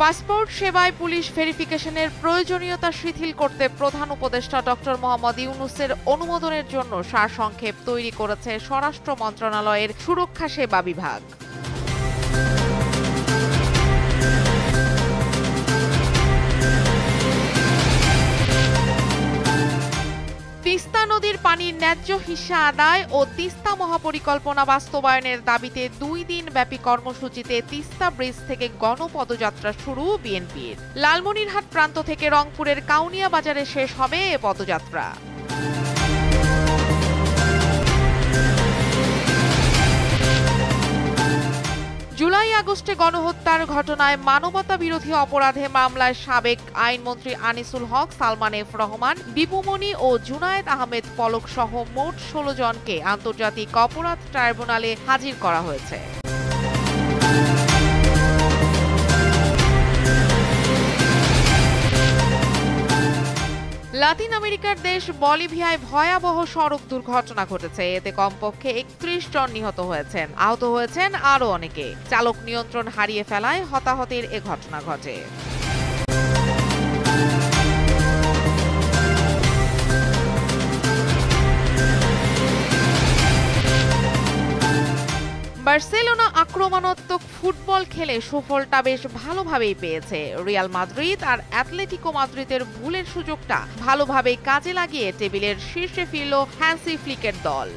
Passport সেবায় police ভেরিফিকেশনের প্রয়োজনীয়তা শিথিল করতে প্রধান উপদেষ্টা ডক্টর মোহাম্মদ ইউনূসের অনুমোদনের জন্য সারসংক্ষেপ তৈরি করেছে স্বরাষ্ট্র মন্ত্রণালয়ের সুরক্ষা সেবা বিভাগ। তিস্তা নদীর পানির ন্যায্য হিস্সা আদায় ও তিস্তা মহাপরিকল্পনা বাস্তবায়নের দাবিতে 2 দিন ব্যাপী কর্মসূচিতে তিস্তা ব্রিজ থেকে গণপদযাত্রা শুরু বিএনপির। লালমনিরহাট প্রান্ত থেকে রংপুরের কাউনিয়া বাজারে শেষ হবে এ পদযাত্রা। জুলাই আগস্টে গণহত্যার ঘটনায় মানবতা বিরোধী অপরাধে মামলায় সাবেক আইনমন্ত্রী আনিসুল হক, সালমান এফ রহমান, দীপুমণি ও জুনায়েদ আহমেদ পলক সহ মোট 16 জনকে আন্তর্জাতিক অপরাধ ট্রাইব্যুনালে হাজির করা হয়েছে। লাতিন আমেরিকার দেশ বলিভিয়ায় ভয়াবহ সড়ক দুর্ঘটনা ঘটেছে। এতে কমপক্ষে 31 জন নিহত হয়েছেন, আহত হয়েছেন আরও অনেকে। চালক নিয়ন্ত্রণ হারিয়ে ফেলায় হতাহতের এ ঘটনা ঘটে। বার্সেলোনা আক্রমণাত্মক ফুটবল খেলে সুফলটা বেশ ভালোভাবেই পেয়েছে। রিয়াল মাদ্রিদ আর অ্যাটলেটিকো মাদ্রিদের ভুলের সুযোগটা ভালোভাবেই কাজে লাগিয়ে টেবিলের শীর্ষে ফিরল হ্যান্সি ফ্লিকের দল।